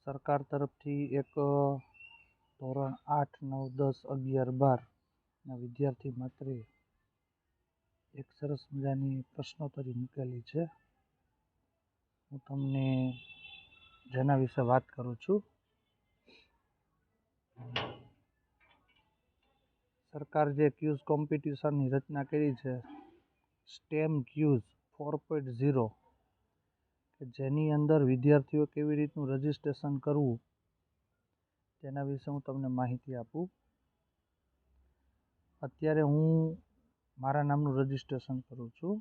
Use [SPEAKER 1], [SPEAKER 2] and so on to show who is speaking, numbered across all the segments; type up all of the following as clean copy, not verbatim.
[SPEAKER 1] સરકાર તરફથી એક ધોરણ 8, 9, 10, 11, 12ના વિદ્યાર્થી માટે એક સરસ મજાની પ્રશ્નોત્તરી મૂકેલી છે. હું તમને જેના વિશે વાત કરું છું. સરકાર જે ક્યુઝ કોમ્પિટિશનની રચના કરી છે, સ્ટેમ ક્યુઝ 4.0, કે જેની અંદર વિદ્યાર્થીઓ કેવી રીતનું રજિસ્ટ્રેશન કરવું તેના વિશે હું તમને માહિતી આપું. અત્યારે હું મારા નામનું રજિસ્ટ્રેશન કરું છું.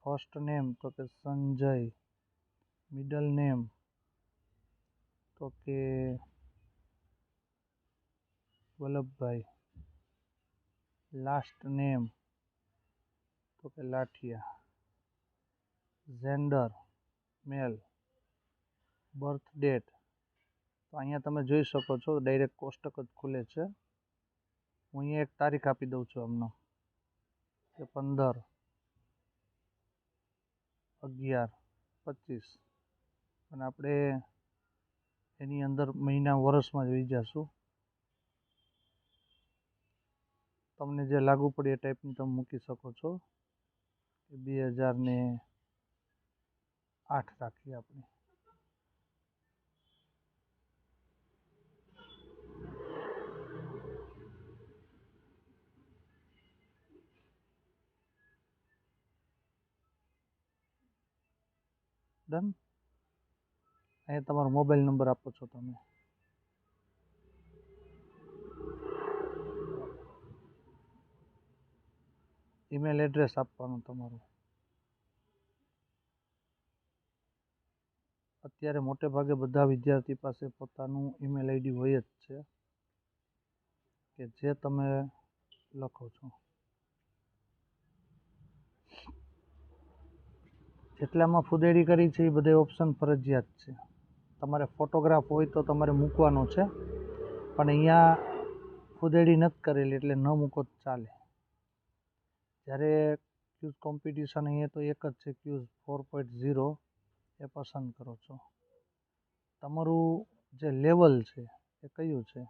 [SPEAKER 1] ફર્સ્ટ નેમ તો કે સંજય, મિડલ નેમ તો કે વલ્લભભાઈ, લાસ્ટ નેમ તો કે લાઠિયા, જેન્ડર મેલ, બર્થ ડેટ તો અહીંયા તમે જોઈ શકો છો ડાયરેક્ટ કોષ્ટક જ ખુલે છે. હું અહીંયા એક તારીખ આપી દઉં છું અમને કે 15/11/25 અને આપણે એની અંદર મહિના વર્ષમાં જોઈ જશું. તમને જે લાગુ પડે એ ટાઈપની તમે મૂકી શકો છો. 2008 રાખીએ આપણે. ડન. અહીંયા તમારો મોબાઈલ નંબર આપો છો તમે. ઈમેલ એડ્રેસ આપવાનું તમારું. અત્યારે મોટે ભાગે બધા વિદ્યાર્થી પાસે પોતાનું ઈમેલ આઈડી હોય જ છે કે જે તમે લખો છો. જેટલામાં ફુદેડી કરી છે એ બધા ઓપ્શન ફરજિયાત છે. તમારે ફોટોગ્રાફ હોય તો તમારે મૂકવાનો છે, પણ અહીંયા ફુદેડી નથી કરેલી એટલે ન મૂકો તો ચાલે. જ્યારે ક્યુઝ કોમ્પિટિશન અહીંયા તો એક જ છે, ક્યુઝ 4.0 એ પસંદ કરો છો. તમારું જે લેવલ છે એ કયું છે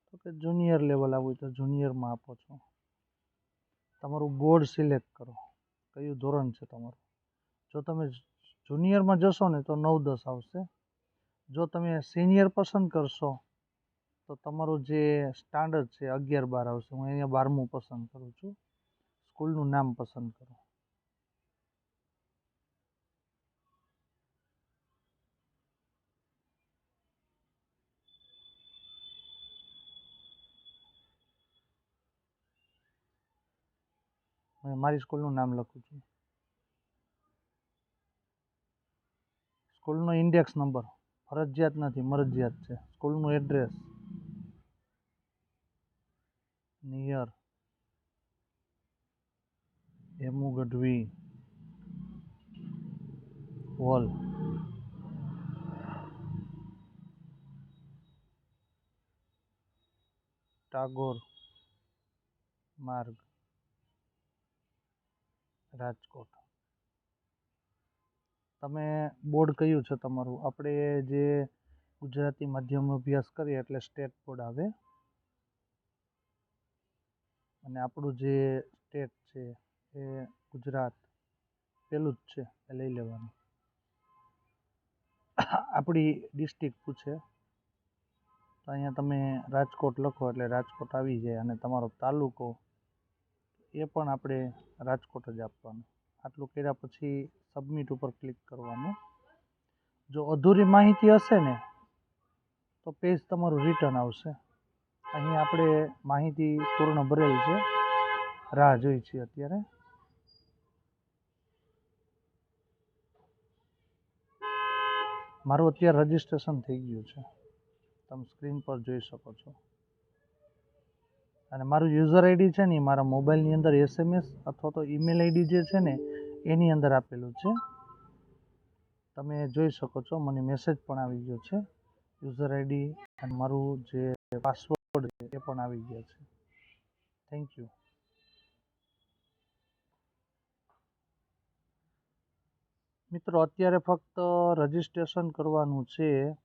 [SPEAKER 1] તો કે જુનિયર લેવલ આવવું તો જુનિયરમાં આપો છો. તમારું બોર્ડ સિલેક્ટ કરો, કયું ધોરણ છે તમારું. જો તમે જુનિયરમાં જશો ને તો 9-10 આવશે. જો તમે સિનિયર પસંદ કરશો તો તમારું જે સ્ટાન્ડર્ડ છે 11-12 આવશે. હું અહીંયા 12મું પસંદ કરું છું. સ્કૂલનું નામ પસંદ કરો. હું મારી સ્કૂલનું નામ લખું છું. સ્કૂલનો ઇન્ડેક્સ નંબર ફરજિયાત નથી, મરજિયાત છે. સ્કૂલનું address, near Hemu Gadhvi hall, Tagore Marg, Rajkot. તમે બોર્ડ કયું છે તમારું. આપણે જે ગુજરાતી માધ્યમનો અભ્યાસ કરીએ એટલે સ્ટેટ બોર્ડ આવે, અને આપણું જે સ્ટેટ છે એ ગુજરાત પેલું જ છે એ લઈ લેવાનું. આપણી ડિસ્ટ્રિક્ટ પૂછે તો અહીંયા તમે રાજકોટ લખો એટલે રાજકોટ આવી જાય, અને તમારો તાલુકો એ પણ આપણે રાજકોટ જ આપવાનું. આટલું કર્યા પછી સબમિટ ઉપર ક્લિક કરવાનું. જો અધૂરી માહિતી હશે ને તો પેજ તમારું રિટર્ન આવશે. અહીં આપણે માહિતી પૂર્ણ ભરેલ છે, રાહ જોઈ છીએ અત્યારે. મારું અત્યારે રજિસ્ટ્રેશન થઈ ગયું છે, તમે સ્ક્રીન પર જોઈ શકો છો. અને મારું યુઝર આઈડી છે ને મારા મોબાઈલની અંદર SMS અથવા તો ઈમેલ આઈડી જે છે ને એની અંદર આપેલું છે. તમે જોઈ શકો છો, મને મેસેજ પણ આવી ગયો છે. યુઝર આઈડી અને મારું જે પાસવર્ડ છે એ પણ આવી ગયા છે. Thank you. મિત્રો અત્યારે ફક્ત રજિસ્ટ્રેશન કરવાનું છે,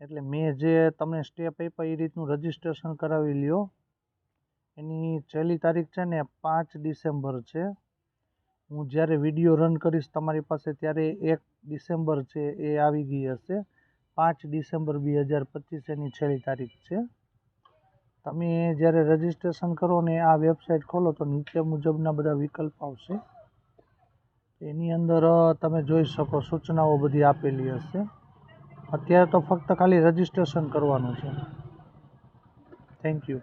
[SPEAKER 1] એટલે મેં જે તમને સ્ટેપ આપ્યા એ રીતનું રજિસ્ટ્રેશન કરાવી લ્યો. એની છેલ્લી તારીખ છે ને 5 ડિસેમ્બર છે. હું જ્યારે વિડીયો રન કરીશ તમારી પાસે ત્યારે 1 ડિસેમ્બર છે એ આવી ગઈ હશે. 5 ડિસેમ્બર 2025 એની છેલ્લી તારીખ છે. તમે જ્યારે રજિસ્ટ્રેશન કરો ને આ વેબસાઇટ ખોલો તો નીચે મુજબના બધા વિકલ્પ આવશે. એની અંદર તમે જોઈ શકો સૂચનાઓ બધી આપેલી હશે. અત્યારે તો ફક્ત ખાલી રજિસ્ટ્રેશન કરવાનું છે. Thank you.